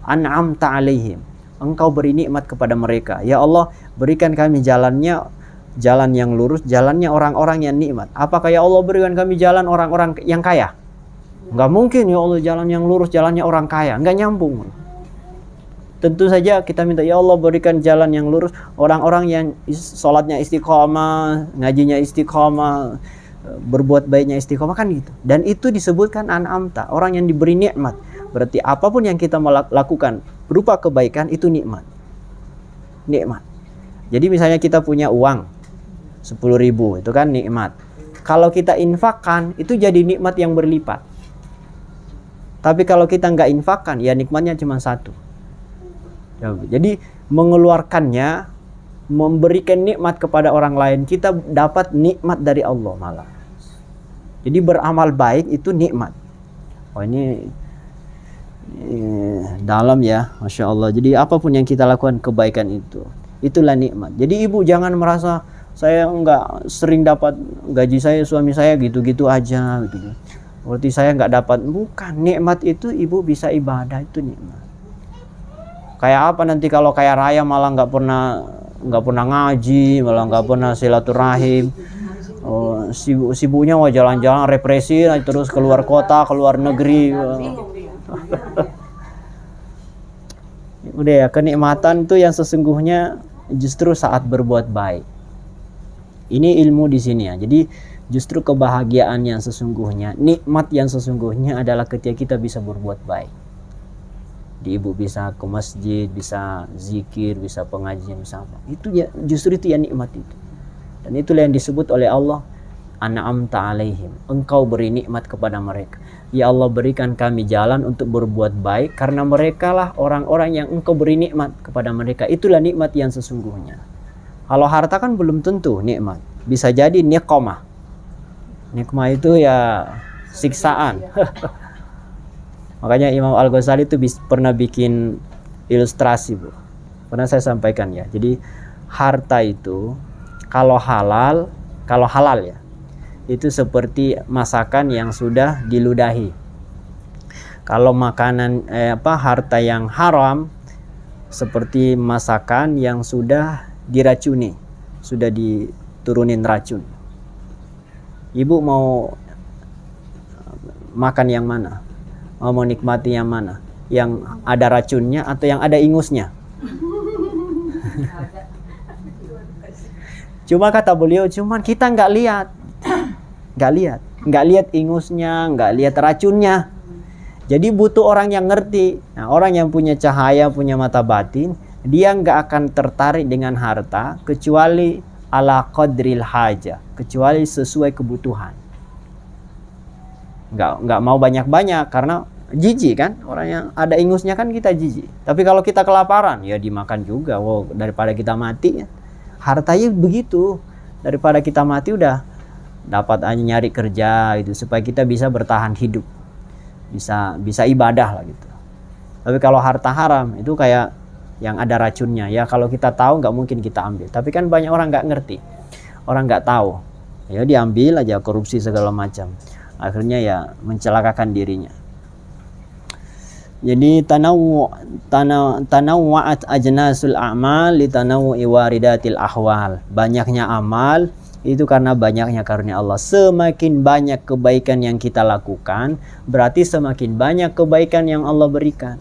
An'amta alaihim. Engkau beri nikmat kepada mereka. Ya Allah, berikan kami jalannya, jalan yang lurus, jalannya orang-orang yang nikmat. Apakah ya Allah berikan kami jalan orang-orang yang kaya? Enggak mungkin ya Allah jalan yang lurus, jalannya orang kaya. Enggak nyambung. Tentu saja kita minta ya Allah berikan jalan yang lurus orang-orang yang sholatnya istiqomah, ngajinya istiqomah, berbuat baiknya istiqomah, kan gitu. Dan itu disebutkan an'amta, orang yang diberi nikmat. Berarti apapun yang kita lakukan berupa kebaikan itu nikmat. Nikmat. Jadi misalnya kita punya uang 10.000, itu kan nikmat. Kalau kita infakkan itu jadi nikmat yang berlipat. Tapi kalau kita nggak infakkan ya nikmatnya cuma satu. Jadi mengeluarkannya, memberikan nikmat kepada orang lain, kita dapat nikmat dari Allah malah. Jadi beramal baik itu nikmat. Oh ini dalam ya, Masya Allah. Jadi apapun yang kita lakukan kebaikan itu, itulah nikmat. Jadi ibu jangan merasa saya nggak sering dapat gaji saya, suami saya gitu-gitu aja gitu. Berarti saya nggak dapat. Bukan, nikmat itu ibu bisa ibadah, itu nikmat. Kayak apa nanti kalau kaya raya malah nggak pernah ngaji, malah nggak pernah silaturahim. Oh, sibuknya mau jalan-jalan represi, terus keluar kota, keluar negeri. Udah ya, kenikmatan itu yang sesungguhnya justru saat berbuat baik. Ini ilmu di sini ya. Jadi justru kebahagiaan yang sesungguhnya, nikmat yang sesungguhnya adalah ketika kita bisa berbuat baik. Ibu bisa ke masjid, bisa zikir, bisa pengajian, bisa apa. Itu ya, justru itu ya nikmat itu. Dan itulah yang disebut oleh Allah an'amta alaihim. Engkau beri nikmat kepada mereka. Ya Allah berikan kami jalan untuk berbuat baik karena mereka lah orang-orang yang engkau beri nikmat kepada mereka. Itulah nikmat yang sesungguhnya. Kalau harta kan belum tentu nikmat. Bisa jadi niqmah. Niqmah itu ya siksaan. Makanya Imam Al-Ghazali itu pernah bikin ilustrasi, Bu. Pernah saya sampaikan ya. Jadi harta itu kalau halal ya, itu seperti masakan yang sudah diludahi. Kalau makanan harta yang haram seperti masakan yang sudah diracuni, sudah diturunin racun. Ibu mau makan yang mana? Mau menikmati yang mana? Yang ada racunnya atau yang ada ingusnya? Cuma kata beliau, cuman kita nggak lihat ingusnya, nggak lihat racunnya. Jadi butuh orang yang ngerti. Nah, orang yang punya cahaya, punya mata batin, dia nggak akan tertarik dengan harta kecuali ala qadril haja, kecuali sesuai kebutuhan. Nggak mau banyak-banyak karena jijik kan, orang yang ada ingusnya kan kita jijik. Tapi kalau kita kelaparan ya dimakan juga. Wow, daripada kita mati ya. Hartanya begitu, daripada kita mati udah dapat aja nyari kerja gitu supaya kita bisa bertahan hidup, bisa ibadah lah gitu. Tapi kalau harta haram itu kayak yang ada racunnya ya, kalau kita tahu nggak mungkin kita ambil. Tapi kan banyak orang nggak ngerti, orang nggak tahu ya diambil aja, korupsi segala macam, akhirnya ya mencelakakan dirinya. Jadi tanawwa'at ajnasul a'mal li tanawwu'i waridatil ahwal. Banyaknya amal itu karena banyaknya karunia Allah. Semakin banyak kebaikan yang kita lakukan, berarti semakin banyak kebaikan yang Allah berikan.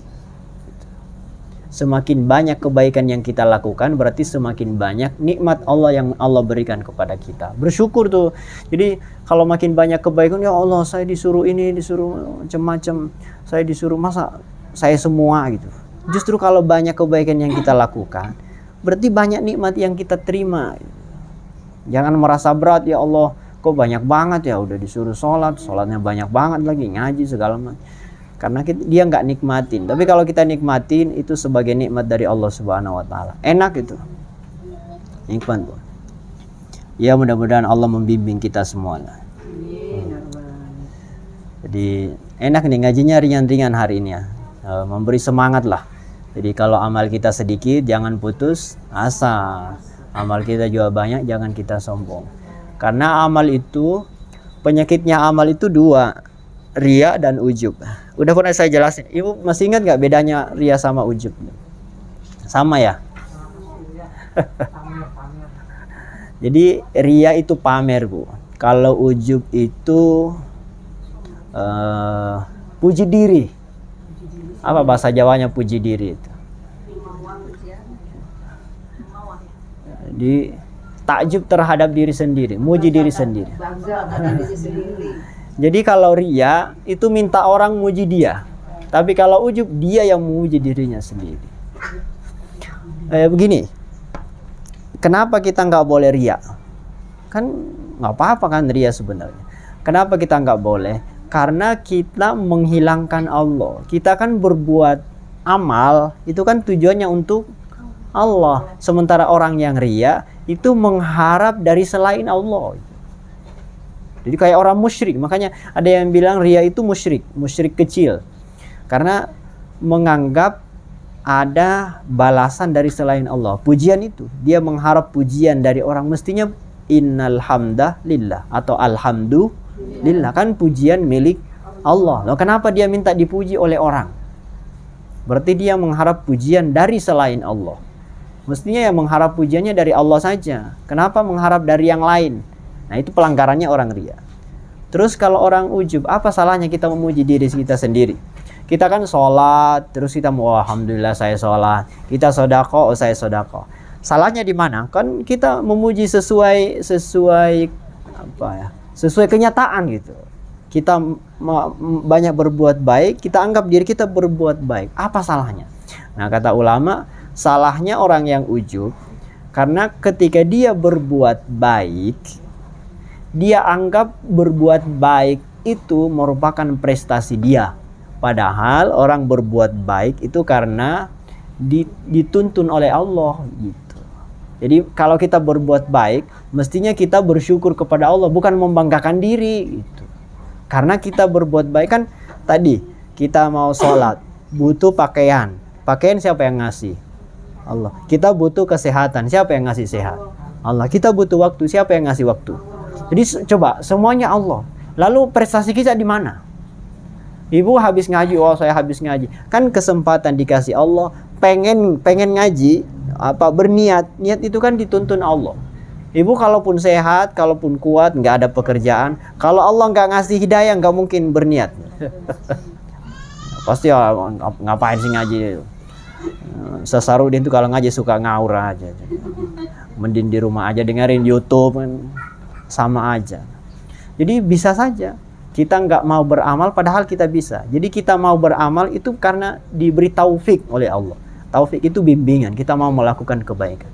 Semakin banyak kebaikan yang kita lakukan, berarti semakin banyak nikmat Allah yang Allah berikan kepada kita. Bersyukur tuh. Jadi kalau makin banyak kebaikan, ya Allah saya disuruh ini, disuruh macam-macam, saya disuruh, masa saya semua gitu. Justru kalau banyak kebaikan yang kita lakukan, berarti banyak nikmat yang kita terima. Jangan merasa berat, ya Allah kok banyak banget ya, udah disuruh sholat, sholatnya banyak banget lagi, ngaji segala macam. Karena dia nggak nikmatin. Tapi kalau kita nikmatin, itu sebagai nikmat dari Allah Subhanahu Wa Taala. Enak itu. Nikmat tuh. Ya mudah-mudahan Allah membimbing kita semua. Jadi enak nih ngajinya, ringan-ringan hari ini ya. Memberi semangat lah. Jadi kalau amal kita sedikit, jangan putus asa. Amal kita juga banyak, jangan kita sombong. Karena amal itu, penyakitnya amal itu dua. Ria dan ujub. Udah pernah saya jelasin. Ibu masih ingat nggak bedanya ria sama ujub? Sama ya? Jadi ria itu pamer, Bu. Kalau ujub itu puji diri. Apa bahasa Jawanya puji diri itu? Jadi takjub terhadap diri sendiri, muji diri sendiri. Jadi kalau ria itu minta orang muji dia, tapi kalau ujub dia yang memuji dirinya sendiri. Begini, kenapa kita nggak boleh ria? Kan nggak apa-apa kan ria sebenarnya. Kenapa kita nggak boleh? Karena kita menghilangkan Allah. Kita kan berbuat amal itu kan tujuannya untuk Allah. Sementara orang yang ria itu mengharap dari selain Allah. Jadi kayak orang musyrik. Makanya ada yang bilang ria itu musyrik kecil. Karena menganggap ada balasan dari selain Allah. Pujian itu, dia mengharap pujian dari orang. Mestinya innal hamda lillah atau alhamdulillah, kan pujian milik Allah. Loh, kenapa dia minta dipuji oleh orang? Berarti dia mengharap pujian dari selain Allah. Mestinya yang mengharap pujiannya dari Allah saja. Kenapa mengharap dari yang lain? Nah, itu pelanggarannya orang ria. Terus kalau orang ujub, apa salahnya kita memuji diri kita sendiri? Kita kan sholat, terus kita mau alhamdulillah saya sholat. Kita sodako, oh saya sodako. Salahnya di mana? Kan kita memuji sesuai apa ya? Sesuai kenyataan gitu. Kita banyak berbuat baik, kita anggap diri kita berbuat baik. Apa salahnya? Nah, kata ulama, salahnya orang yang ujub karena ketika dia berbuat baik, dia anggap berbuat baik itu merupakan prestasi dia. Padahal orang berbuat baik itu karena dituntun oleh Allah gitu. Jadi kalau kita berbuat baik, mestinya kita bersyukur kepada Allah, bukan membanggakan diri gitu. Karena kita berbuat baik kan tadi kita mau sholat, butuh pakaian. Pakaian siapa yang ngasih? Allah. Kita butuh kesehatan, siapa yang ngasih sehat? Allah. Kita butuh waktu, siapa yang ngasih waktu? Jadi coba semuanya Allah. Lalu prestasi kita di mana? Ibu habis ngaji, oh saya habis ngaji. Kan kesempatan dikasih Allah, pengen ngaji, apa berniat, niat itu kan dituntun Allah. Ibu kalaupun sehat, kalaupun kuat, nggak ada pekerjaan, kalau Allah nggak ngasih hidayah, nggak mungkin berniat. Pasti ya, ngapain sih ngaji? Sesarudin itu kalau ngaji suka ngaur aja. Mending di rumah aja dengerin YouTube kan. Sama aja. Jadi bisa saja kita nggak mau beramal padahal kita bisa. Jadi kita mau beramal itu karena diberi taufik oleh Allah. Taufik itu bimbingan, kita mau melakukan kebaikan.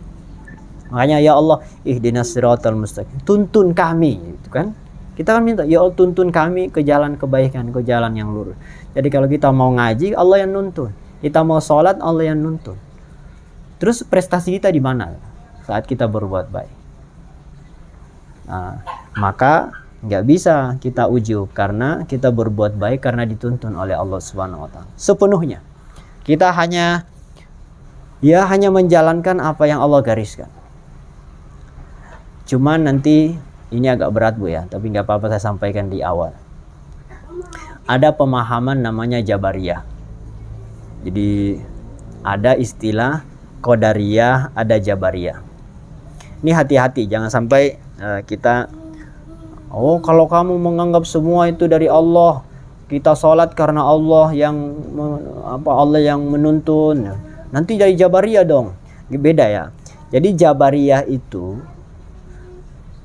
Makanya ya Allah, ihdinas siratal mustaqim, tuntun kami, gitu kan? Kita kan minta, ya Allah tuntun kami ke jalan kebaikan, ke jalan yang lurus. Jadi kalau kita mau ngaji, Allah yang nuntun. Kita mau sholat, Allah yang nuntun. Terus prestasi kita di mana saat kita berbuat baik? Nah, maka nggak bisa kita ujub karena kita berbuat baik karena dituntun oleh Allah Subhanahu Wa Taala sepenuhnya. Kita hanya menjalankan apa yang Allah gariskan. Cuman nanti ini agak berat Bu ya, tapi nggak apa-apa saya sampaikan di awal. Ada pemahaman namanya Jabariyah. Jadi ada istilah Qadariyah, ada Jabariyah. Ini hati-hati, jangan sampai kita kalau kamu menganggap semua itu dari Allah, kita sholat karena Allah yang Allah yang menuntun, nanti jadi Jabariyah dong. Beda ya. Jadi Jabariyah itu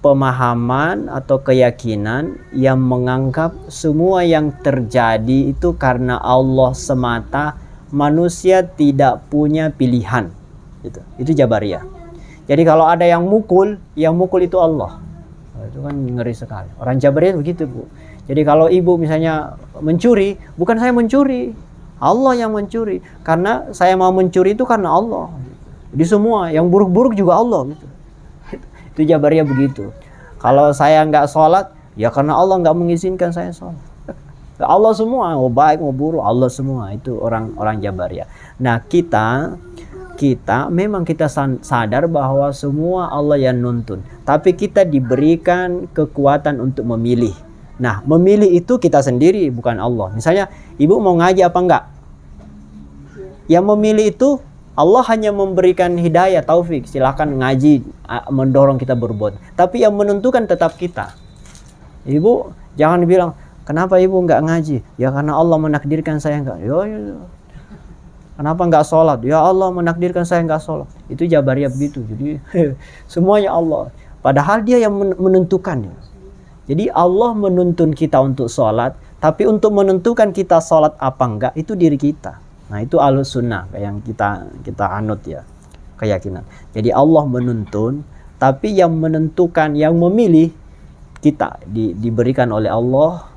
pemahaman atau keyakinan yang menganggap semua yang terjadi itu karena Allah semata, manusia tidak punya pilihan. Itu Jabariyah. Jadi kalau ada yang mukul itu Allah. Itu kan ngeri sekali. Orang Jabariyah begitu, Bu. Jadi kalau ibu misalnya mencuri, bukan saya mencuri, Allah yang mencuri. Karena saya mau mencuri itu karena Allah. Jadi semua yang buruk-buruk juga Allah gitu. Itu Jabariyah begitu. Kalau saya nggak sholat, ya karena Allah nggak mengizinkan saya sholat. Allah semua, mau baik mau buruk, Allah semua. Itu orang Jabariyah. Nah kita memang kita sadar bahwa semua Allah yang nuntun. Tapi kita diberikan kekuatan untuk memilih. Nah memilih itu kita sendiri, bukan Allah. Misalnya ibu mau ngaji apa enggak? Yang memilih itu Allah hanya memberikan hidayah, taufik, silakan ngaji, mendorong kita berbuat. Tapi yang menentukan tetap kita. Ibu jangan bilang, kenapa ibu nggak ngaji? Ya karena Allah menakdirkan saya nggak. Yo. Kenapa nggak sholat? Ya Allah menakdirkan saya nggak sholat. Itu Jabariyah begitu. Jadi semuanya Allah. Padahal Dia yang menentukan. Jadi Allah menuntun kita untuk sholat, tapi untuk menentukan kita sholat apa enggak itu diri kita. Nah itu Ahlus Sunnah yang kita anut ya, keyakinan. Jadi Allah menuntun, tapi yang menentukan, yang memilih kita, diberikan oleh Allah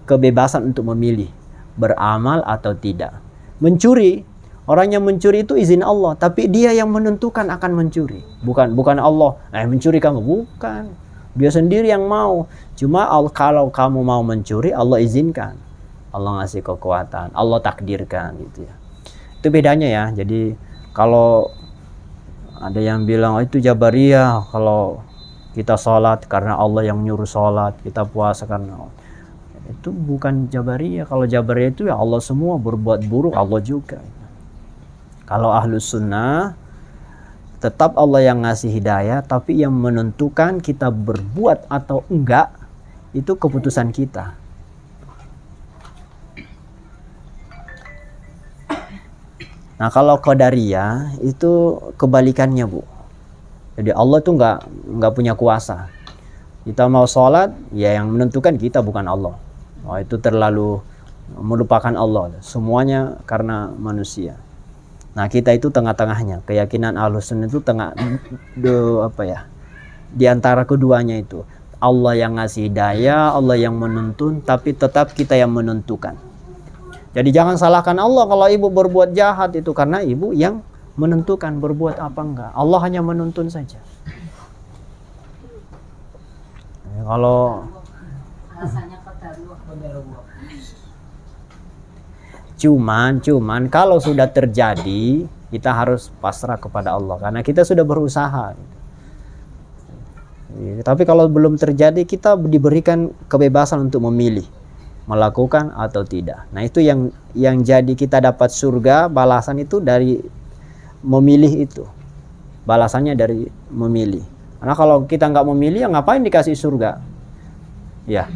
kebebasan untuk memilih beramal atau tidak. Mencuri, orang yang mencuri itu izin Allah, tapi dia yang menentukan akan mencuri. Bukan Allah, mencuri kamu, bukan. Dia sendiri yang mau. Cuma kalau kamu mau mencuri, Allah izinkan. Allah ngasih kekuatan, Allah takdirkan gitu ya. Itu bedanya ya. Jadi kalau ada yang bilang itu Jabariyah, kalau kita sholat karena Allah yang nyuruh sholat, kita puasa karena Allah. Itu bukan Jabariyah. Kalau Jabariyah itu ya Allah semua, berbuat buruk Allah juga. Kalau Ahlus Sunnah tetap Allah yang ngasih hidayah, tapi yang menentukan kita berbuat atau enggak itu keputusan kita. Nah kalau Qadariyah itu kebalikannya, Bu. Jadi Allah tuh nggak punya kuasa. Kita mau sholat, ya yang menentukan kita, bukan Allah. Itu terlalu melupakan Allah. Semuanya karena manusia. Nah kita itu tengah-tengahnya. Keyakinan Ahlus Sunnah itu di antara keduanya itu. Allah yang ngasih hidayah, Allah yang menuntun, tapi tetap kita yang menentukan. Jadi jangan salahkan Allah kalau ibu berbuat jahat itu karena ibu yang menentukan berbuat apa enggak. Allah hanya menuntun saja. Kalau cuman kalau sudah terjadi kita harus pasrah kepada Allah karena kita sudah berusaha. Tapi kalau belum terjadi kita diberikan kebebasan untuk memilih melakukan atau tidak. Nah itu yang jadi kita dapat surga, balasan itu dari memilih itu. Balasannya dari memilih. Karena kalau kita nggak memilih, ya ngapain dikasih surga? Ya,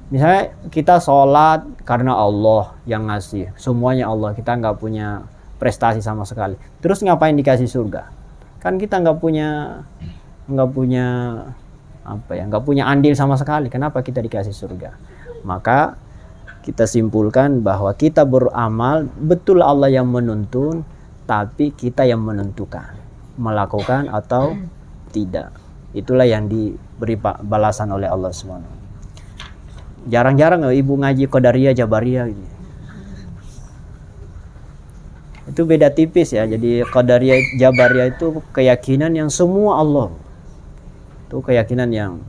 misalnya kita sholat karena Allah yang ngasih, semuanya Allah, kita nggak punya prestasi sama sekali. Terus ngapain dikasih surga? Kan kita nggak punya andil sama sekali. Kenapa kita dikasih surga? Maka kita simpulkan bahwa kita beramal, betul Allah yang menuntun, tapi kita yang menentukan melakukan atau tidak. Itulah yang diberi balasan oleh Allah SWT. Jarang-jarang ibu ngaji Qadariyah, Jabariyah gitu. Itu beda tipis ya. Jadi Qadariyah, Jabariyah itu keyakinan yang semua Allah. Itu keyakinan yang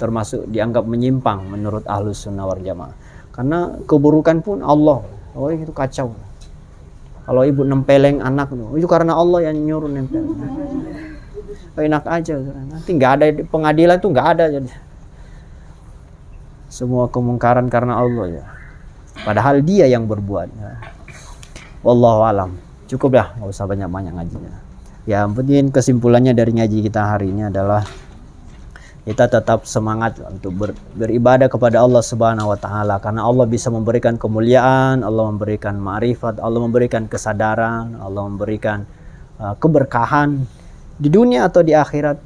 termasuk dianggap menyimpang menurut Ahlus Sunnah wal Jamaah. Karena keburukan pun Allah. Itu kacau. Kalau ibu nempeleng anak itu karena Allah yang nyuruh nempel. Enak aja. Nanti nggak ada pengadilan tuh, nggak ada. Jadi semua kemungkaran karena Allah ya. padahal dia yang berbuat. Wallahu alam. Cukup ya, nggak usah banyak-banyak ngajinya. Ya, mungkin kesimpulannya dari ngaji kita hari ini adalah kita tetap semangat untuk beribadah kepada Allah Subhanahu wa taala, karena Allah bisa memberikan kemuliaan, Allah memberikan ma'rifat, Allah memberikan kesadaran, Allah memberikan keberkahan di dunia atau di akhirat.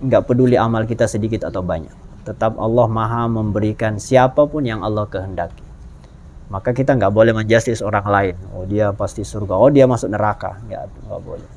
Enggak peduli amal kita sedikit atau banyak, tetap Allah Maha memberikan siapapun yang Allah kehendaki. Maka kita nggak boleh menjudge orang lain, oh dia pasti surga, oh dia masuk neraka, nggak boleh.